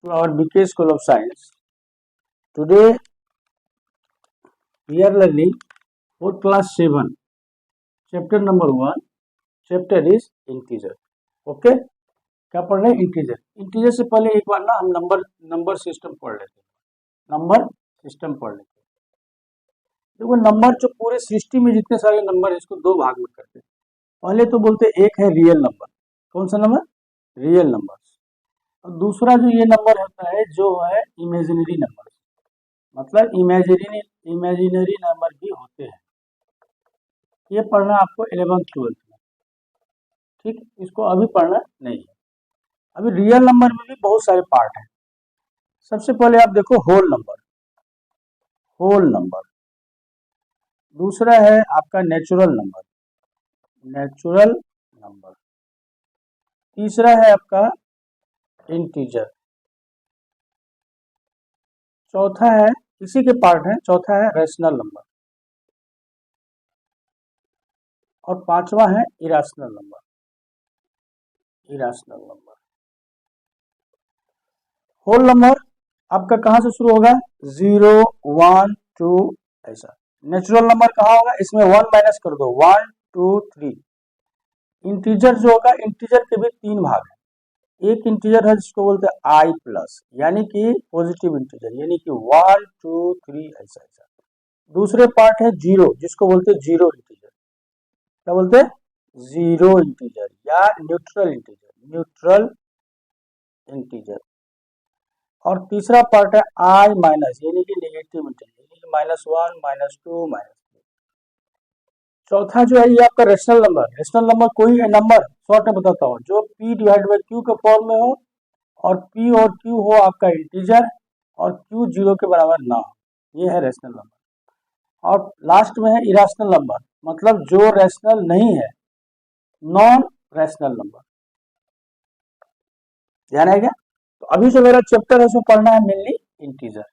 to our BK School of Science. Today we are learning for class 7, chapter number 1. Chapter is integer. Okay, क्या पढ़ रहे हैं? Integer. Integer से पहले एक बार ना हम नंबर सिस्टम पढ़ लेते हैं. नंबर सिस्टम पढ़ लेते हैं. देखो नंबर जो पूरे सृष्टि में जितने सारे नंबर है इसको दो भाग में करते हैं. पहले तो बोलते हैं एक है रियल नंबर. कौन सा नंबर? Real number. और दूसरा जो ये नंबर होता है जो है इमेजिनरी नंबर. मतलब इमेजिनरी नंबर भी होते हैं. ये पढ़ना आपको 11th-12th में. ठीक, इसको अभी पढ़ना नहीं है. अभी रियल नंबर में भी बहुत सारे पार्ट हैं. सबसे पहले आप देखो होल नंबर. दूसरा है आपका नेचुरल नंबर. तीसरा है आपका इंटीजर. चौथा है, इसी के पार्ट है, चौथा है रैशनल नंबर. और पांचवा है इरेशनल नंबर. होल नंबर आपका कहां से शुरू होगा? 0, 1, 2 ऐसा. नेचुरल नंबर कहाँ होगा? इसमें 1 माइनस कर दो. 1, 2, 3. इंटीजर जो होगा, इंटीजर के भी 3 भाग हैं. एक इंटीजर है जिसको बोलते हैं आई प्लस, यानी कि पॉजिटिव इंटीजर, यानी कि 1, 2, 3 ऐसा. दूसरे पार्ट है जीरो, जिसको बोलते हैं जीरो इंटीजर. क्या बोलते हैं? जीरो इंटीजर या न्यूट्रल इंटीजर. और तीसरा पार्ट है आई माइनस, यानी कि नेगेटिव इंटीजर, यानी कि -1, -2, -3. चौथा जो है ये आपका रेशनल नंबर कोई नंबर शॉर्ट में बताता हूँ जो P/Q के फॉर्म में हो और P और Q हो आपका इंटीजर और Q 0 के बराबर ना हो. ये है रेशनल नंबर. और लास्ट में है इरेशनल नंबर, मतलब जो रेशनल नहीं है, नॉन रेशनल नंबर. ध्यान है क्या? तो अभी जो मेरा चैप्टर है उसमें पढ़ना है मेनली इंटीजर.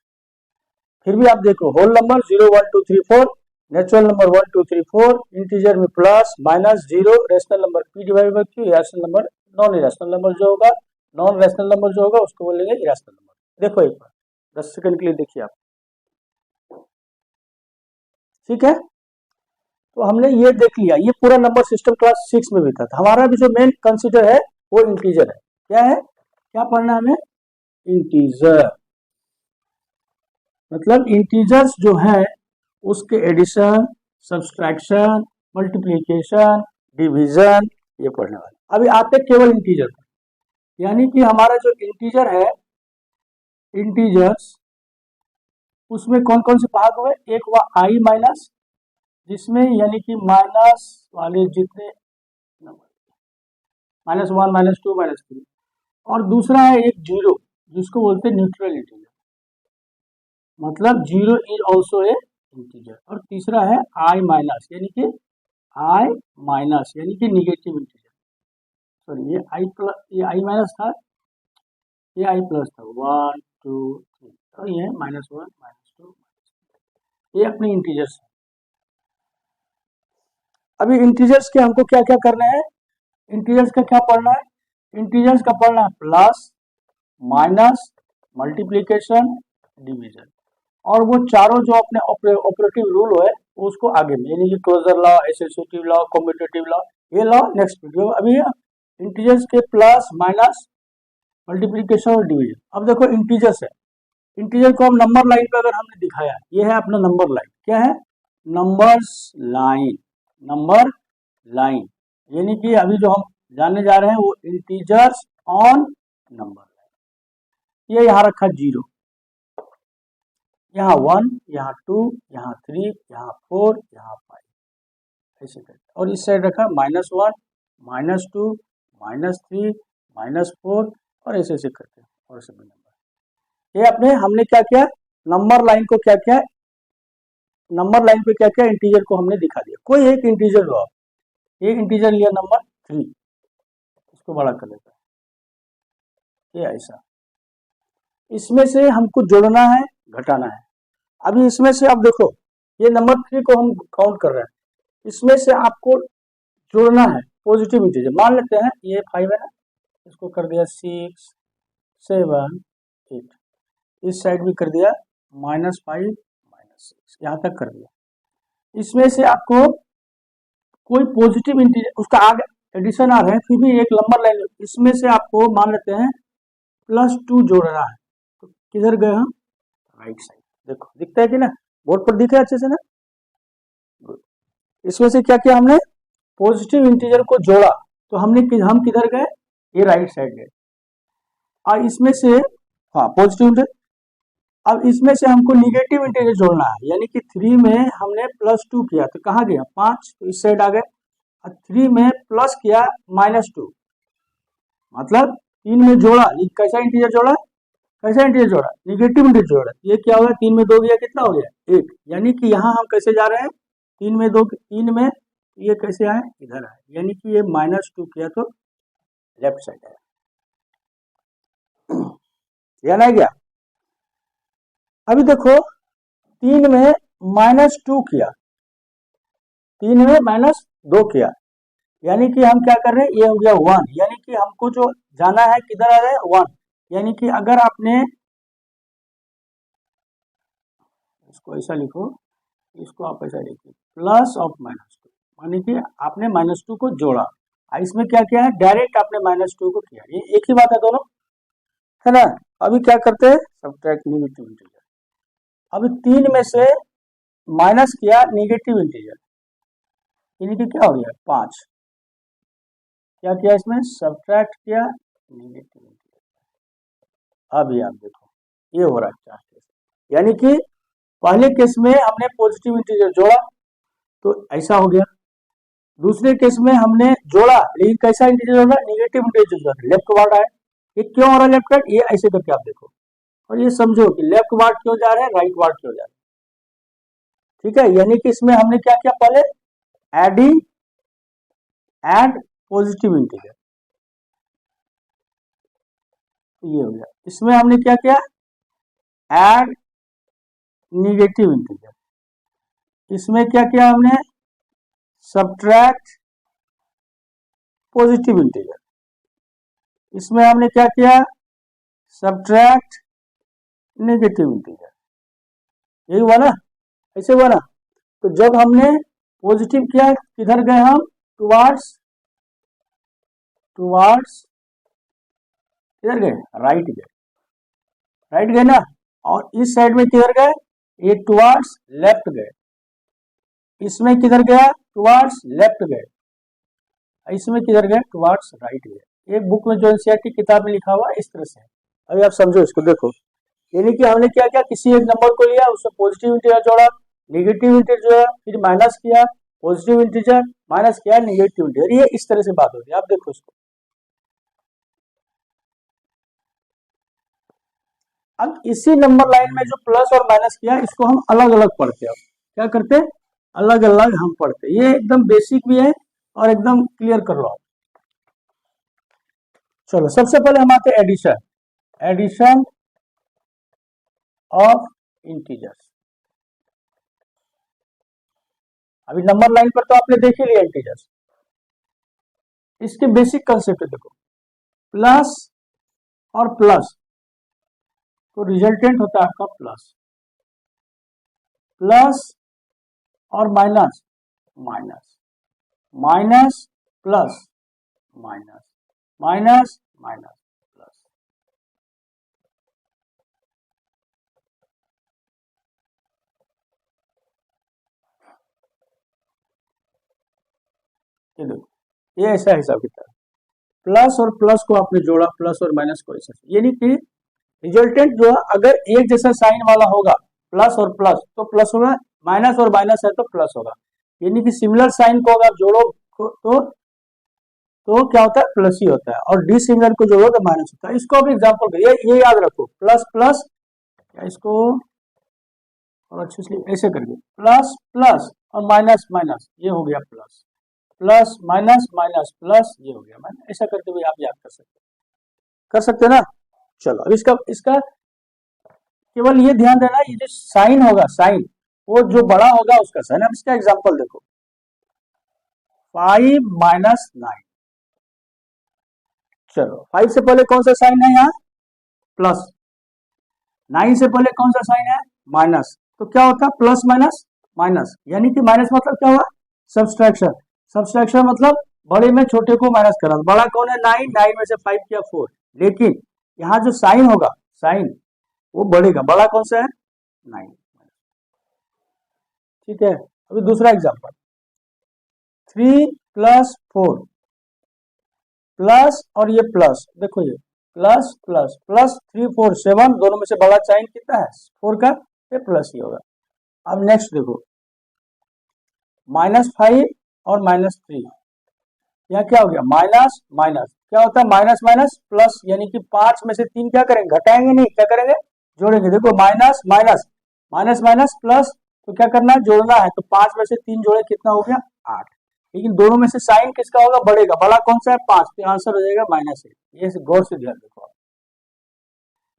फिर भी आप देखो whole number 0, 1, 2, 3, 4, natural number 1, 2, 3, 4, integer में plus minus 0, rational number P/Q, irrational number, non rational number जो होगा उसको बोलेंगे इरेशनल नंबर. देखो एक बार 10 सेकंड के लिए देखिए आप. ठीक है, तो हमने ये देख लिया. ये पूरा नंबर सिस्टम क्लास 6 में भी था. हमारा भी जो मेन कंसीडर है वो इंटीजर है. क्या है? क्या पढ़ना हमें? इंटीजर. मतलब इंटीजर्स जो है उसके एडिशन, सब्सट्रैक्शन, मल्टीप्लिकेशन, डिवीजन ये पढ़ने वाले. अभी आते केवल इंटीजर पर. यानी कि हमारा जो इंटीजर है, इंटीजर्स उसमें कौन कौन से भाग हुए? एक हुआ आई माइनस, जिसमें यानी कि माइनस वाले जितने -1, -2, -3. और दूसरा है एक जीरो, जिसको बोलते हैं न्यूट्रल इंटीजर, मतलब zero is also a integer. और तीसरा है आई माइनस, यानी कि निगेटिव इंटीजर. सॉरी, ये आई माइनस था, ये आई प्लस था. 1, 2, 3 और ये -1, -2. ये अपने इंटीजर्स है. अभी इंटीजर्स के हमको क्या क्या करना है? इंटीजर्स का क्या पढ़ना है? इंटीजर्स का पढ़ना है प्लस, माइनस, मल्टीप्लिकेशन, डिवीजन. और वो चारों जो अपने ऑपरेटिव रूल है उसको आगे में, यानी कि closure law, associative law, commutative law, ये लॉ नेक्स्ट वीडियो. अभी इंटीजर्स के प्लस, माइनस, मल्टीप्लिकेशन और डिवीजन. अब देखो इंटीजर्स है. इंटीजर को हम नंबर लाइन पे अगर हमने दिखाया, ये है अपना नंबर लाइन. क्या है? नंबर लाइन, यानी कि अभी जो हम जानने जा रहे हैं वो इंटीजर्स ऑन नंबर लाइन. ये यहाँ रखा 0, यहाँ 1, यहाँ 2, यहाँ 3, यहाँ 4, यहाँ 5 ऐसे करके. और इस साइड रखा -1, -2, -3, -4 और ऐसे ऐसे करके और सभी नंबर. ये हमने क्या किया? नंबर लाइन को क्या किया? नंबर लाइन पे क्या किया? इंटीजर को हमने दिखा दिया. कोई एक इंटीजर लो. एक इंटीजर लिया नंबर 3, इसको बड़ा कर लेता है. ये ऐसा. इसमें से हमको जोड़ना है, घटाना है. अभी इसमें से आप देखो, ये नंबर 3 को हम काउंट कर रहे हैं. इसमें से आपको जोड़ना है पॉजिटिव इंटीजर. मान लेते हैं ये 5 है ना, इसको कर दिया 6, 7, 8, इस साइड भी कर दिया -5 -6, यहाँ तक कर दिया। इसमें से आपको कोई पॉजिटिव इंटीजर, उसका आगे एडिशन आ रहा है, फिर भी एक नंबर लाइन, इसमें से आपको मान लेते हैं +2 जोड़ रहा है, तो किधर गए हम? Right side. देखो दिखता है कि ना, बोर्ड पर दिख रहा है अच्छे से ना? इसमें से क्या किया हमने? पॉजिटिव इंटीजर को जोड़ा, तो हम किधर गए? ये राइट साइड गए। और इसमें से हाँ पॉजिटिव इंटीजर, अब इसमें से हमको निगेटिव इंटीजर जोड़ना है, यानी कि 3 में हमने +2 किया तो कहाँ गया? 5, तो इस साइड आ गए। और 3 में प्लस किया -2, मतलब 3 में जोड़ा, ये कैसा इंटीजर जोड़ा? कैसा इंटीजर जोड़ा? निगेटिव इंटीजर जोड़ा। ये क्या होगा? 3 में 2 गया, कितना हो गया? 1। यानी कि यहाँ हम कैसे जा रहे हैं? 3 में 2, 3 में ये कैसे आए? इधर आए, यानी कि ये -2 किया तो लेफ्ट साइड है। ध्यान है क्या? अभी देखो 3 में -2 किया, 3 में -2 किया, यानी कि हम क्या कर रहे हैं? ये हो गया 1, यानी कि हमको जो जाना है किधर आ रहा है? 1। यानी कि अगर आपने इसको ऐसा लिखो, इसको आप ऐसा लिखिए, प्लस ऑफ -2, यानी कि आपने -2 को जोड़ा, इसमें क्या किया है? डायरेक्ट आपने -2 को किया, ये एक ही बात है दोनों, है ना? अभी क्या करते हैं? Subtract negative integer. अभी 3 में से माइनस किया निगेटिव इंटीजर, यानी कि क्या हो गया? 5। क्या किया इसमें? सब्ट्रैक्ट किया निगेटिव इंटीजर। अभी आप देखो ये हो रहा है 4 केस, यानी कि पहले केस में हमने पॉजिटिव इंटीजर जोड़ा तो ऐसा हो गया, दूसरे केस में हमने जोड़ा लेकिन कैसा इंटीजर जोड़ा? निगेटिव इंटीजर जोड़ा, लेफ्ट वार्ड आया। ये क्यों हो रहा है लेफ्ट वार्ड? ये ऐसे करके आप देखो और ये समझो कि लेफ्ट वार्ड क्यों जा रहा है, राइट वार्ड क्यों जा रहा है। ठीक है, यानी कि इसमें हमने क्या किया? पहले ऐड पॉजिटिव इंटीजर, ये हो गया। इसमें हमने क्या किया? Add negative integer. इसमें क्या किया हमने? Subtract positive integer. इसमें हमने क्या किया? Subtract negative integer. यही हुआ ना? ऐसे हुआ ना? तो जब हमने पॉजिटिव किया किधर गए हम? टुवार्ड्स किधर गए? राइट गए, राइट गए ना। और इस साइड में किधर गए? ये टुवार्ड्स लेफ्ट गए। इसमें किधर गया? टुवार्ड्स लेफ्ट गए। इसमें किधर गए? टुवार्ड्स राइट गए। एक बुक में जो एनसीईआरटी किताब में लिखा हुआ इस तरह से। अभी आप समझो इसको, देखो यानी कि हमने क्या किया? किसी एक नंबर को लिया, उसमें पॉजिटिव इंटीजर जोड़ा, निगेटिव इंटीजर जोड़ा, फिर माइनस किया, पॉजिटिव इंटीजर माइनस किया, निगेटिव इंटीजर। ये इस तरह से बात होती है। आप देखो इसको, अब इसी नंबर लाइन में जो प्लस और माइनस किया इसको हम अलग अलग पढ़ते हैं। क्या करते हैं? अलग अलग हम पढ़ते हैं। ये एकदम बेसिक भी है और एकदम क्लियर कर लो आप। चलो सबसे पहले हम आते हैं एडिशन ऑफ इंटीजर्स। अभी नंबर लाइन पर तो आपने देख ही लिया इंटीजर्स, इसके बेसिक कंसेप्ट देखो, प्लस और प्लस तो रिजल्टेंट होता है आपका प्लस, प्लस और minus minus, minus plus minus, minus minus plus. ये देखो, ये ऐसा हिसाब किताब, प्लस और प्लस को आपने जोड़ा, प्लस और माइनस को ऐसा, यानी कि रिजल्टेंट जो है अगर एक जैसा साइन वाला होगा, प्लस और प्लस तो प्लस होगा, माइनस और माइनस है तो प्लस होगा। यानी कि सिमिलर साइन को अगर जोड़ो तो क्या होता है? प्लस ही होता है, और डिसिमिलर को जोड़ो तो माइनस होता है। इसको अब एग्जाम्पल ये याद रखो, प्लस प्लस, इसको और अच्छे से ऐसे करके प्लस प्लस और माइनस माइनस, ये हो गया plus, plus minus minus plus, ये हो गया माइनस। ऐसा करते हुए आप याद कर सकते ना। चलो अब इसका केवल ये ध्यान देना, ये जो साइन होगा, साइन वो जो बड़ा होगा उसका साइन। अब इसका एग्जांपल देखो, 5 माइनस 9। चलो 5 से पहले कौन सा साइन है? यहाँ प्लस, 9 से पहले कौन सा साइन है, माइनस, तो क्या होता है प्लस माइनस माइनस, यानी कि माइनस मतलब क्या हुआ, सब्सट्रैक्शन। सब्सट्रैक्शन मतलब बड़े में छोटे को माइनस करना। बड़ा कौन है, 9, 9 में से 5 किया 4, लेकिन यहाँ जो साइन होगा, साइन वो बढ़ेगा, बड़ा कौन सा है 9। ठीक है, अभी दूसरा एग्जांपल, 3 प्लस 4 प्लस, और ये प्लस, देखो ये प्लस प्लस प्लस 3 4 7, दोनों में से बड़ा साइन कितना है 4 का, ये प्लस ही होगा। अब नेक्स्ट देखो, -5 और -3, यहाँ क्या हो गया माइनस माइनस, क्या होता है माइनस माइनस प्लस, यानी कि 5 में से 3 क्या करेंगे, घटाएंगे नहीं, क्या करेंगे, जोड़ेंगे। देखो minus minus minus minus plus, तो क्या करना है, जोड़ना है, तो 5 में से 3 जोड़े कितना हो गया 8, लेकिन दोनों में से साइन किसका होगा, बढ़ेगा, बड़ा कौन सा है 5, तो आंसर हो जाएगा -8। ये गौर से ध्यान देखो।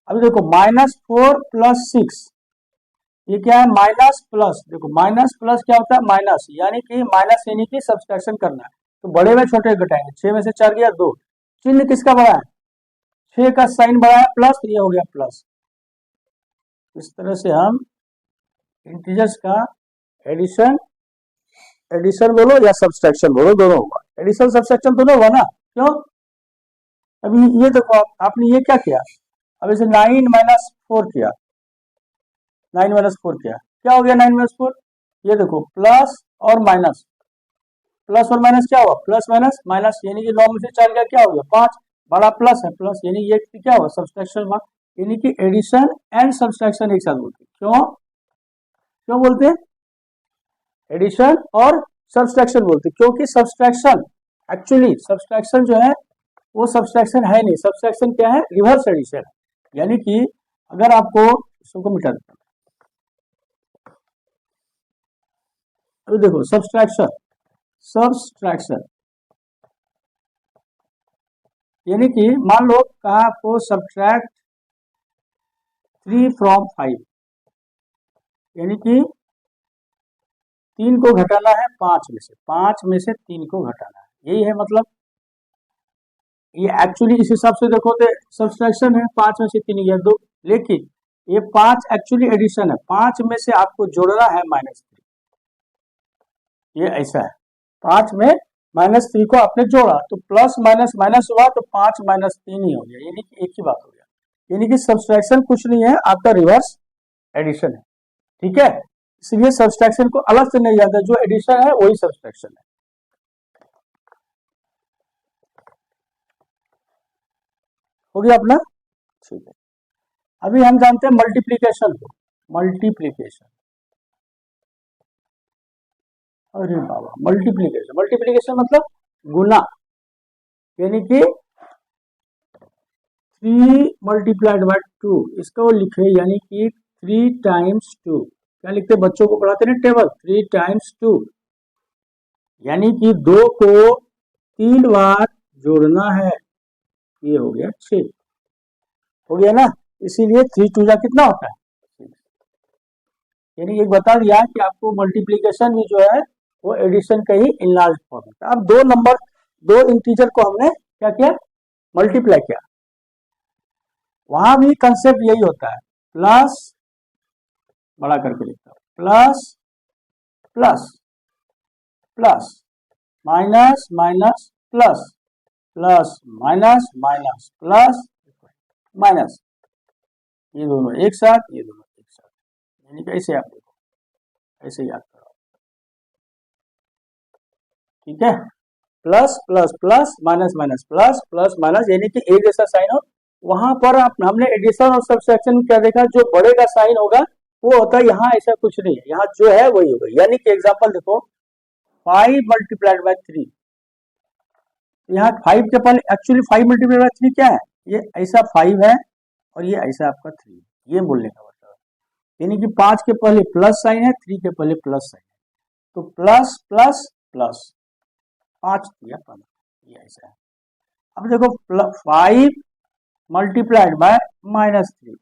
अभी देखो -4 प्लस 6, ये क्या है माइनस प्लस, देखो माइनस प्लस क्या होता है माइनस, यानी कि माइनस यानी कि सब्सट्रैक्शन करना है, तो बड़े में छोटे घटाएंगे, 6 में से 4 गया 2, चिन्ह किसका बड़ा है, 6 का साइन बड़ा है प्लस, तो ये हो गया प्लस। इस तरह से हम इंटीजर्स का एडिशन, एडिशन बोलो या सब्सट्रैक्शन बोलो, दोनों होगा, एडिशन सब्सट्रैक्शन दोनों होगा ना, क्यों। अभी ये देखो आपने ये क्या किया, अब इसे 9 माइनस 4 किया, 9 माइनस 4 किया, क्या हो गया 9 माइनस 4, ये देखो प्लस और माइनस, प्लस और माइनस क्या हुआ, प्लस माइनस माइनस, यानी कि 9 में से 4 क्या हो गया 5, बड़ा प्लस है प्लस, यानी ये क्या हुआ सब्सट्रैक्शन हुआ, यानी कि एडिशन एंड सब्सट्रैक्शन एक साथ बोलते हैं। क्यों क्यों बोलते हैं एडिशन और सब्सट्रैक्शन बोलते हैं, क्योंकि सब्सट्रैक्शन, एक्चुअली सब्सट्रैक्शन जो है वो सब्सट्रैक्शन है नहीं, सब्सट्रैक्शन क्या है, रिवर्स एडिशन है। यानी कि अगर आपको इसको मिटा देता, अभी देखो सब्सट्रैक्शन, सब्सट्रैक्शन यानी कि मान लो कहा आपको सब्ट्रैक्ट 3 फ्रॉम 5, यानी कि 3 को घटाना है 5 में से, 5 में से 3 को घटाना है, यही है मतलब। ये एक्चुअली इस हिसाब से देखो तो सब्सट्रैक्शन है, 5 में से 3 गया 2, लेकिन ये 5 एक्चुअली एडिशन है, 5 में से आपको जोड़ना है -3, ये ऐसा है, 5 में -3 को आपने जोड़ा तो प्लस माइनस माइनस हुआ, तो 5 माइनस 3 ही हो गया, यानी कि एक ही बात हो गया, यानी कि सब्सट्रैक्शन कुछ नहीं है, आपका रिवर्स एडिशन है। ठीक है, इसलिए सब्सट्रैक्शन को अलग से नहीं जाता, जो एडिशन है वही सब्सट्रैक्शन है। हो गया अपना, ठीक है। अभी हम जानते हैं मल्टीप्लीकेशन को, मल्टीप्लीकेशन, अरे बाबा मल्टीप्लीकेशन, मल्टीप्लीकेशन मतलब गुना, यानी कि 3 मल्टीप्लाइड बाय 2, इसको लिखे यानी कि 3 टाइम्स 2, क्या लिखते बच्चों को पढ़ाते ना टेबल, 3 टाइम्स 2, यानी कि 2 को 3 बार जोड़ना है, ये हो गया 6, हो गया ना, इसीलिए 3 2 जा कितना होता है, यानी एक बता दिया कि आपको मल्टीप्लीकेशन भी जो है वो एडिशन का ही इनलार्ज फॉर्म है। अब दो नंबर, दो इंटीजर को हमने क्या किया, मल्टीप्लाई किया, वहां भी कंसेप्ट यही होता है, प्लस, बड़ा करके लिखता हूं, plus plus plus, minus minus plus, plus minus minus plus minus, ये दोनों एक साथ, ये दोनों एक साथ, यानी कैसे आप देखो ऐसे याद करो। ठीक है, plus plus plus minus minus plus plus minus, यानी कि एक जैसा साइन हो, वहां पर हमने एडिशन और सब्सट्रैक्शन क्या देखा, जो बड़े का साइन होगा वो होता है, यहाँ ऐसा कुछ नहीं है, यहाँ जो है वही होगा। यानी कि एग्जांपल देखो 5 मल्टीप्लाइड बाय 3, यहाँ 5 के पहले एक्चुअली 5 मल्टीप्लाइड बाय 3 क्या है, ये ऐसा 5 है और ये ऐसा आपका 3, ये बोलने का मतलब, यानी कि 5 के पहले प्लस साइन है, 3 के पहले प्लस साइन है, तो प्लस प्लस प्लस 5 या 15, ये ऐसा है। अब देखो 5 मल्टीप्लाइड बाय -3,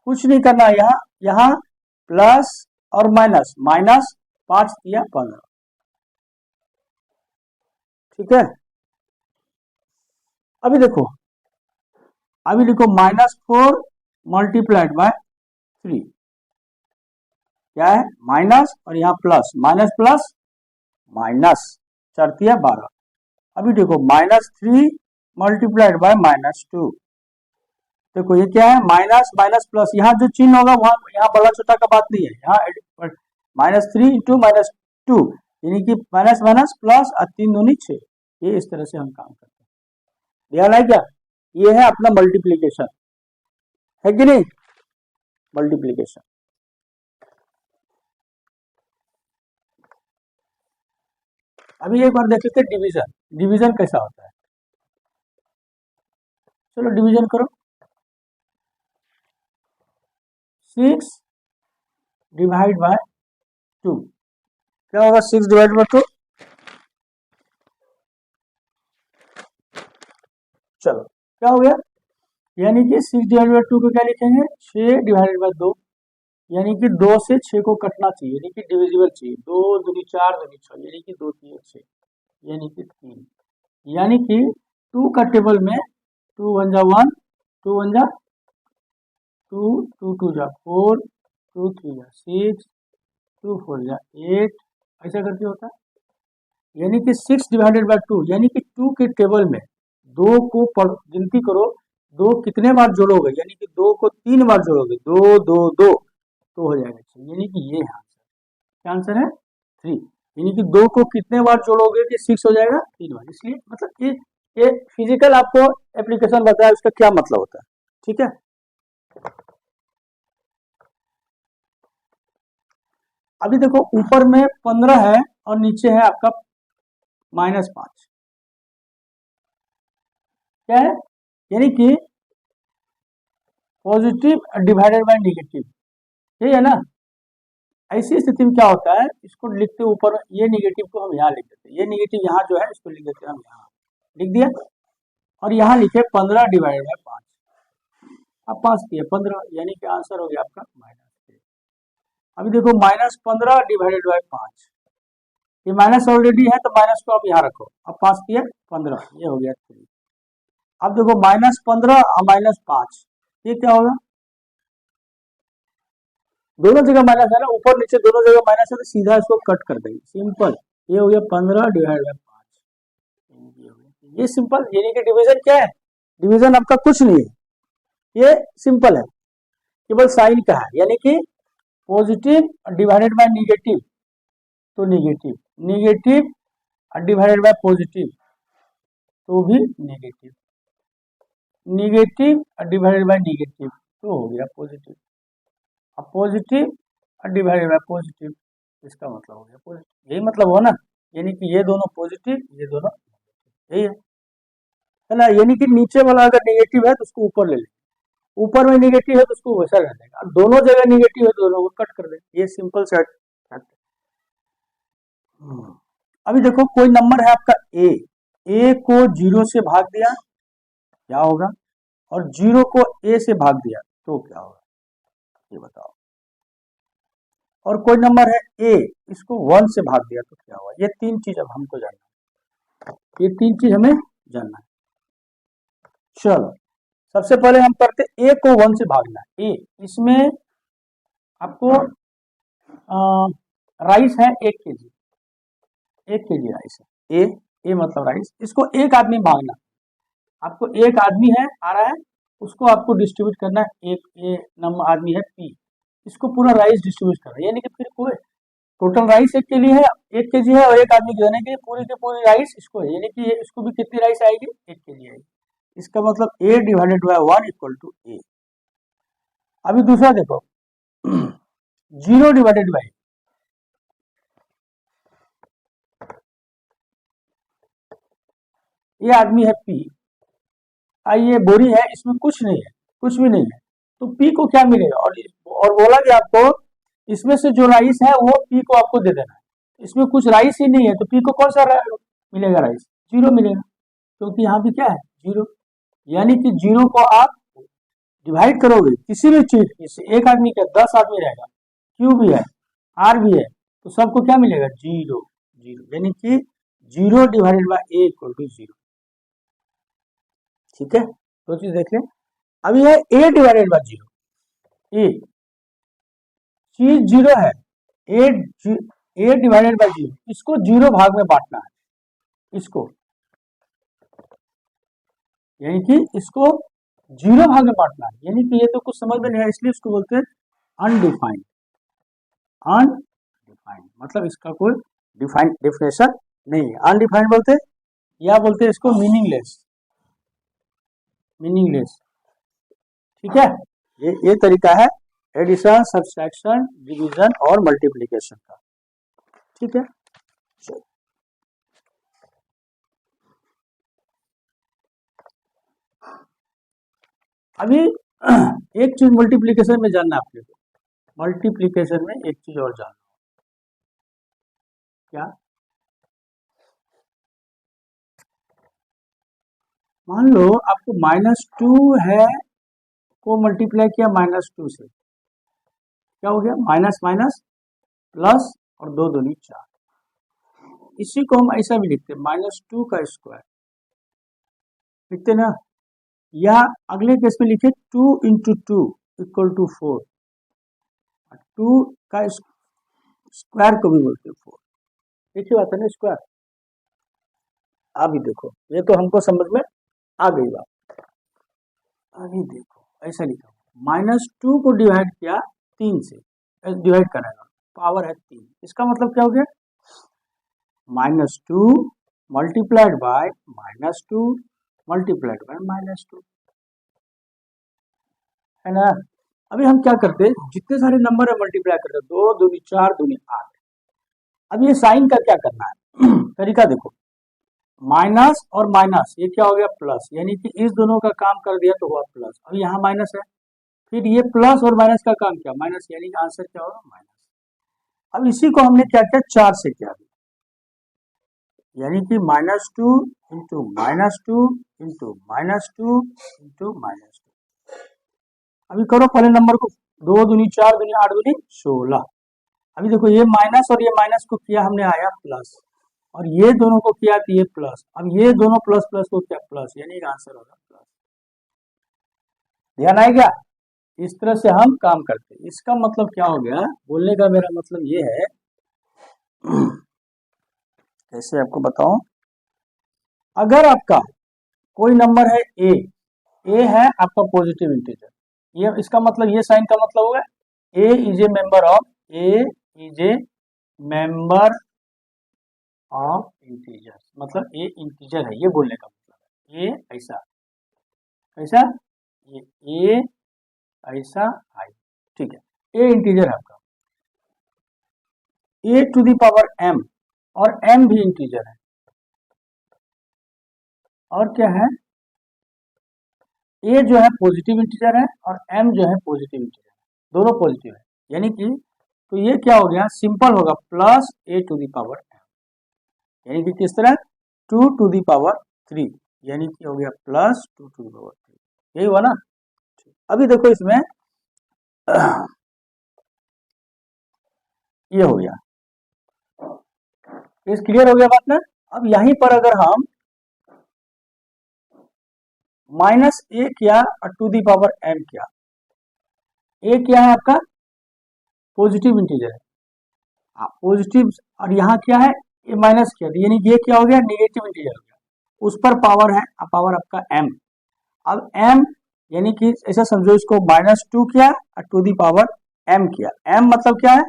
कुछ नहीं करना है, यहाँ यहाँ प्लस और माइनस, माइनस 5 या 15, ठीक है। अभी देखो, अभी लिखो -4 मल्टीप्लाइड बाय 3, क्या है माइनस और यहाँ प्लस, माइनस प्लस माइनस, 4×3 = 12। अभी देखो -3 मल्टीप्लाइड बाय -2, देखो ये क्या है माइनस माइनस प्लस, यहाँ जो चिन्ह होगा वहां यहाँ बड़ा छोटा का बात नहीं है, यहाँ -3 × -2 यानी कि माइनस माइनस प्लस और 3 दूनी 6, ये इस तरह से हम काम करते हैं। ध्यान है क्या, ये है अपना मल्टीप्लीकेशन, है कि नहीं, मल्टीप्लीकेशन। अभी एक बार देख लेते हैं डिवीजन, डिवीजन कैसा होता है। चलो डिवीजन करो, 6 डिवाइड बाय 2, क्या होगा 6 डिवाइड बाय 2, चलो क्या हो गया, यानी कि 6 डिवाइड बाय 2 को क्या लिखेंगे 6 डिवाइड बाय 2, यानी कि 2 से 6 को कटना चाहिए, यानी कि डिविजिबल चाहिए, 2 दूनी 4 दूनी 6, यानी कि 2 3 6, यानी कि 3, यानी कि 2 का टेबल में 2 1 जा 1, 2 1 जा 2, 2 2 जा 4, 2 3 जा 6, 2 4 जा 8, ऐसा करके होता है। यानी कि 6 डिवाइडेड बाय 2, यानी कि 2 के टेबल में 2 को गिनती करो, 2 कितने बार जोड़ोगे, यानी कि 2 को 3 बार जोड़ोगे, 2 2 2 तो हो जाएगा 6, यानी कि ये आंसर, क्या आंसर है 3, यानी कि 2 को कितने बार जोड़ोगे कि 6 हो जाएगा 3 बार, इसलिए मतलब ये फिजिकल आपको एप्लीकेशन बताया उसका क्या मतलब होता है, ठीक है। अभी देखो ऊपर में 15 है और नीचे है आपका -5, क्या है, यानी कि पॉजिटिव डिवाइडेड बाय नेगेटिव, यही है ना। ऐसी स्थिति में क्या होता है, इसको लिखते ऊपर, ये नेगेटिव को हम यहाँ लिख देते हैं, ये नेगेटिव यहाँ जो है इसको लिख देते हैं हम यहाँ, लिख दिया, और यहाँ लिखे 15 डिवाइडेड बाय 5, अब 5 किए 15, यानी कि आंसर हो गया आपका -3। अभी देखो -15 डिवाइडेड बाय 5, ये माइनस ऑलरेडी है तो माइनस को आप यहाँ रखो, अब 5 किए 15, ये हो गया 3। अब देखो -15 और -5, ये क्या होगा, दोनों जगह माइनस है ना, ऊपर नीचे दोनों जगह माइनस है, तो सीधा इसको कट कर देंगे, सिंपल, ये हो गया 15 डिवाइड बाय 5, ये सिंपल, यानी कि डिवीजन क्या है, डिवीजन आपका कुछ नहीं है, ये सिंपल है, केवल साइन का है, यानी कि पॉजिटिव डिवाइडेड बाय निगेटिव, तो negative, negative divided by positive तो भी negative, negative divided by negative तो हो गया पॉजिटिव, अब पॉजिटिव डिवाइडेड बाय पॉजिटिव, इसका मतलब हो गया पॉजिटिव, यही मतलब हो ना, यानी कि ये दोनों पॉजिटिव ये दोनों, यही है ना, यानी कि नीचे वाला अगर नेगेटिव है तो उसको ऊपर ले ले, ऊपर में नेगेटिव है तो उसको वैसा रह देगा, दोनों जगह नेगेटिव है तो दोनों को कट कर देंगे, ये सिंपल सेट। अभी देखो कोई नंबर है आपका ए को 0 से भाग दिया क्या होगा, और 0 को ए से भाग दिया तो क्या होगा, ये बताओ। और कोई नंबर है ए, इसको 1 से भाग दिया तो क्या होगा, ये 3 चीज अब हमको जानना है, ये 3 चीज हमें जानना है। चलो सबसे पहले हम करते ए को 1 से भागना है, ए इसमें आपको राइस है 1 kg, 1 kg राइस है, ए मतलब राइस, इसको एक आदमी भागना, आपको एक आदमी है आ रहा है, उसको आपको डिस्ट्रीब्यूट करना है, एक नंबर आदमी है पी, इसको पूरा राइस डिस्ट्रीब्यूट करना है, यानी कि फिर कोई टोटल राइस 1 kg है, 1 kg है, और एक आदमी देने के पूरी की पूरी राइस इसको है, यानी कि इसको भी कितनी राइस आएगी 1 kg आएगी, इसका मतलब a divided by 1 equal to a. अभी दूसरा देखो 0 डिवाइडेड बाय, ये आदमी है पी, ये बोरी है इसमें कुछ नहीं है, कुछ भी नहीं है, तो पी को क्या मिलेगा, और बोला कि आपको इसमें से जो राइस है वो पी को आपको दे देना है, इसमें कुछ राइस ही नहीं है तो पी को कौन सा मिलेगा राइस, 0 मिलेगा, क्योंकि यहाँ भी क्या है 0, यानी कि 0 को आप डिवाइड करोगे किसी भी चीज से, एक आदमी का 10 आदमी रहेगा, क्यू भी है आर भी है, तो सबको क्या मिलेगा 0 0, यानी कि 0 divided by a equal to 0, ठीक है, दो चीज देख लें। अभी है a डिवाइडेड बाय 0, ए, चीज जीरो है, ए डिवाइडेड बाई जीरो, इसको जीरो भाग में बांटना है, इसको यानी कि इसको जीरो भाग में बांटना है, यानी कि ये तो कुछ समझ में नहीं है, इसलिए इसको बोलते हैं अनडिफाइंड। अनडिफाइंड मतलब इसका कोई डिफाइंड डेफिनेशन नहीं है, अनडिफाइंड बोलते या बोलते हैं इसको मीनिंगलेस, मीनिंगलेस। ठीक है, ये तरीका है एडिशन, सब्सट्रैक्शन, डिवीजन और मल्टीप्लिकेशन का। ठीक है, अभी एक चीज मल्टीप्लिकेशन में जानना है आपके को, मल्टीप्लिकेशन में एक चीज और जानना, क्या? मान लो आपको -2 है को मल्टीप्लाई किया -2 से, क्या हो गया? माइनस माइनस प्लस और 2 दूनी 4। इसी को हम ऐसा भी लिखते हैं -2 का स्क्वायर लिखते ना, या अगले केस में लिखे 2 × 2 = 4, 2 का स्क्वायर को भी बोलते हैं 4। देखिए बात है ना, स्क्वायर। अभी देखो ये तो हमको समझ में आ गई बात। अभी देखो ऐसा लिखा, -2 को डिवाइड किया 3 से, डिवाइड करेगा, पावर है 3, इसका मतलब क्या हो गया? -2 मल्टीप्लाइड बाय -2 मल्टीप्लाइड बाय -2, है ना। अभी हम क्या करते हैं, जितने सारे नंबर है मल्टीप्लाई करते हैं, 2 दूनी 4 दूनी 8। अब ये साइन का क्या करना है तरीका देखो, माइनस और माइनस ये क्या हो गया? प्लस, यानी कि इस दोनों का काम कर दिया तो हुआ प्लस। अब यहाँ माइनस है, फिर ये प्लस और माइनस का काम किया माइनस, यानी कि आंसर क्या होगा? माइनस। अब इसी को हमने क्या किया? 4 से किया, यानी कि -2 × -2 × -2 × -2। अभी करो पहले नंबर को, 2 दूनी 4 दूनी 8 दूनी 16। अभी देखो ये माइनस और ये माइनस को किया हमने, आया प्लस, और ये दोनों को किया तो ये प्लस। अब ये दोनों प्लस प्लस को किया प्लस, यानी आंसर होगा प्लस। ध्यान आएगा? इस तरह से हम काम करते हैं। इसका मतलब क्या हो गया? बोलने का मेरा मतलब ये है, कैसे आपको बताऊं, अगर आपका कोई नंबर है ए है आपका पॉजिटिव इंटीजर, ये इसका मतलब, ये साइन का मतलब होगा a is a member of integers, मतलब ए इंटीजर है, ये बोलने का मतलब है। ए ऐसा ऐसा, ये ऐसा आई, ठीक है, ए इंटीजर है आपका, a⁴m, और m भी इंटीजर है, और क्या है, a जो है पॉजिटिव इंटीजर है और m जो है पॉजिटिव इंटीजर है, दोनों पॉजिटिव है, यानी कि तो ये क्या हो गया? सिंपल होगा +a⁴m, यानी कि किस तरह 2⁴, यानी कि हो गया +2⁴, यही हुआ ना। अभी देखो इसमें ये हो गया, इस क्लियर हो गया बात ना। अब यहीं पर अगर हम -a किया और 2⁴m किया, a क्या है आपका? पॉजिटिव इंटीजर है, पॉजिटिव, और यहाँ क्या है? ये माइनस किया, यानी ये क्या हो गया? नेगेटिव इंटीजर हो गया, उस पर पावर है, पावर आपका m। अब m यानी कि ऐसा समझो, इसको -2 किया और 2⁴m किया। m मतलब क्या है?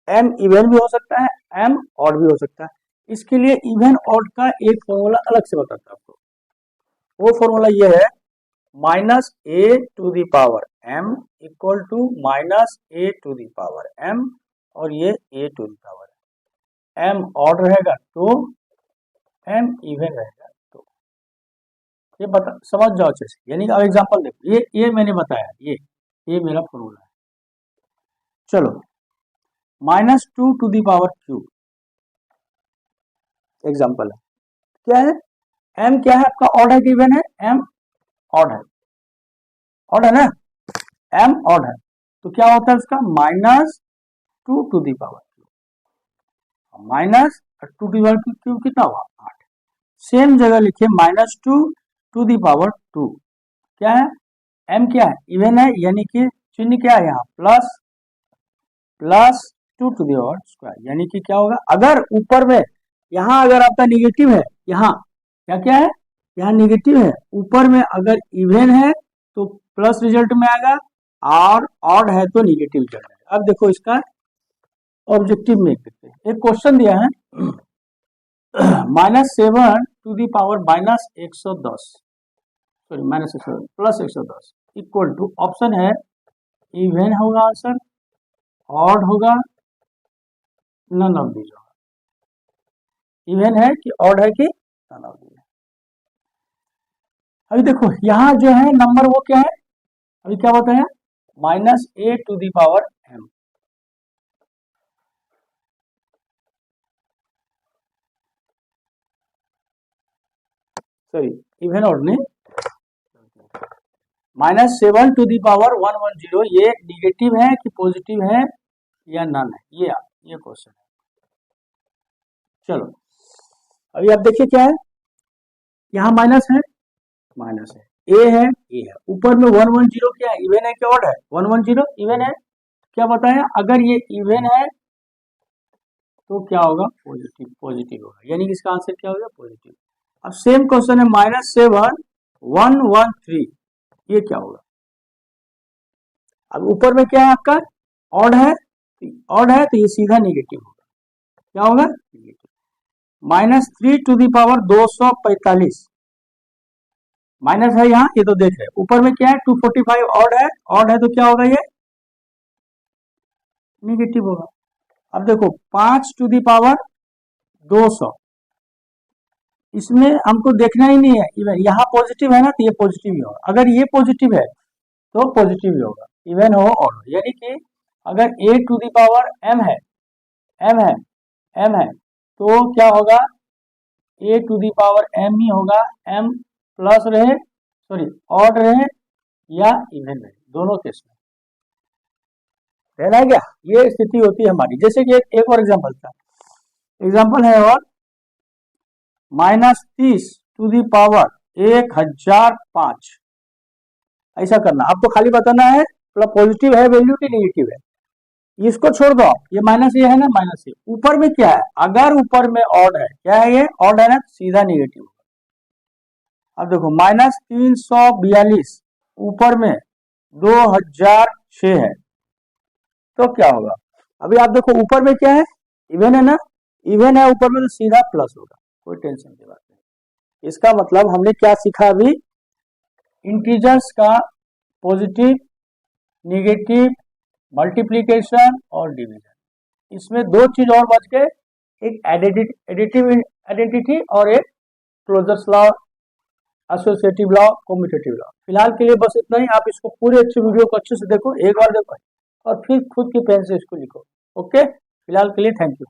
m इवन भी हो सकता है, m ऑड भी हो सकता है। इसके लिए इवन ऑड का एक फॉर्मूला अलग से बताता है आपको, वो फॉर्मूला ये है, -a⁴m = -a⁴m, और ये a⁴, m ऑड रहेगा तो m इवन रहेगा तो, ये बता, समझ जाओ अच्छे से। यानी अब एग्जांपल देखो, ये मैंने बताया, ये मेरा फॉर्मूला है। चलो -2⁵ एग्जांपल है, क्या है? m क्या है आपका? ऑड है कि इवन है? m ऑड है, ऑड है ना, m ऑड है, तो क्या होता है उसका? -2⁵, -2⁵ कितना हुआ? 8। सेम जगह लिखिए -2⁵2, क्या है? m क्या है? इवन है, यानी कि चिन्ह क्या है यहाँ, plus plus 2 to the power square, यानी कि क्या होगा, अगर ऊपर में यहाँ अगर आपका निगेटिव है, यहाँ क्या क्या है, यहाँ निगेटिव है, ऊपर में अगर इवन है तो प्लस रिजल्ट में आएगा, और ऑड है तो निगेटिव रिजल्ट आएगा। अब देखो इसका ऑब्जेक्टिव में देखते हैं, एक क्वेश्चन दिया है -7 to the power -110, sorry -107 plus 110 equal to, option है इवन होगा आंसर, ऑड होगा, नन ऑफ दीज होगा। इवन है कि ऑड है कि नन ऑफ दीज। अभी देखो यहाँ जो है नंबर वो क्या है, अभी क्या बताया, -a to the power m, sorry even odd नहीं, -7 टू दी पावर 110, ये निगेटिव है कि पॉजिटिव है या नन है, ये क्वेश्चन है। चलो अभी आप देखिए क्या है, यहाँ माइनस है, ए है, ऊपर में 110 क्या है, इवन है कि ऑड है, 110 इवन है। क्या बताया, अगर ये इवन है तो क्या होगा, पॉजिटिव होगा, यानी कि इसका आंसर क्या होगा, पॉजिटिव। अब सेम क्वेश्चन है -7 113, ये क्या होगा, अब ऊपर में क्या है आपका, ऑड है, तो ये सीधा निगेटिव होगा, क्या होगा, negative. -3 to the power 245, minus है यहाँ, ये तो देख रहे, ऊपर में क्या है 245, ऑड है तो क्या होगा, ये निगेटिव होगा। अब देखो 5 टू दी पावर 200, इसमें हमको देखना ही नहीं है, इवन यहाँ पॉजिटिव है ना, तो ये पॉजिटिव ही होगा, अगर ये पॉजिटिव है तो पॉजिटिव ही होगा, इवन हो और, यानी कि अगर a to the power m है तो क्या होगा, a to the power m ही होगा, m प्लस रहे, सॉरी ऑड रहे या इवन रहे, दोनों केस में रहना है क्या, ये स्थिति होती है हमारी। जैसे कि एक और एग्जांपल था, एग्जांपल है और -30 टू दी पावर 1005, ऐसा करना, आपको खाली बताना है पॉजिटिव है वैल्यू की निगेटिव है, इसको छोड़ दो, ये माइनस ये है ना, माइनस ये, ऊपर में क्या है, अगर ऊपर में ऑड है, क्या है ये, ऑड है ना, सीधा निगेटिव। अब देखो -342, ऊपर में 2006 है, तो क्या होगा, अभी आप देखो ऊपर में क्या है, इवन है ना, इवन है ऊपर में तो सीधा प्लस होगा, कोई टेंशन की बात नहीं। इसका मतलब हमने क्या सीखा अभी, इंटीजर्स का पॉजिटिव, निगेटिव, मल्टीप्लिकेशन और डिवीजन, इसमें दो चीज और बच गए, एक एडिटिव आइडेंटिटी और एक closures law, associative law, commutative law. फिलहाल के लिए बस इतना ही, आप इसको पूरे अच्छे वीडियो को अच्छे से देखो, एक बार देखो और फिर खुद की पेन से इसको लिखो। ओके, फिलहाल के लिए थैंक यू।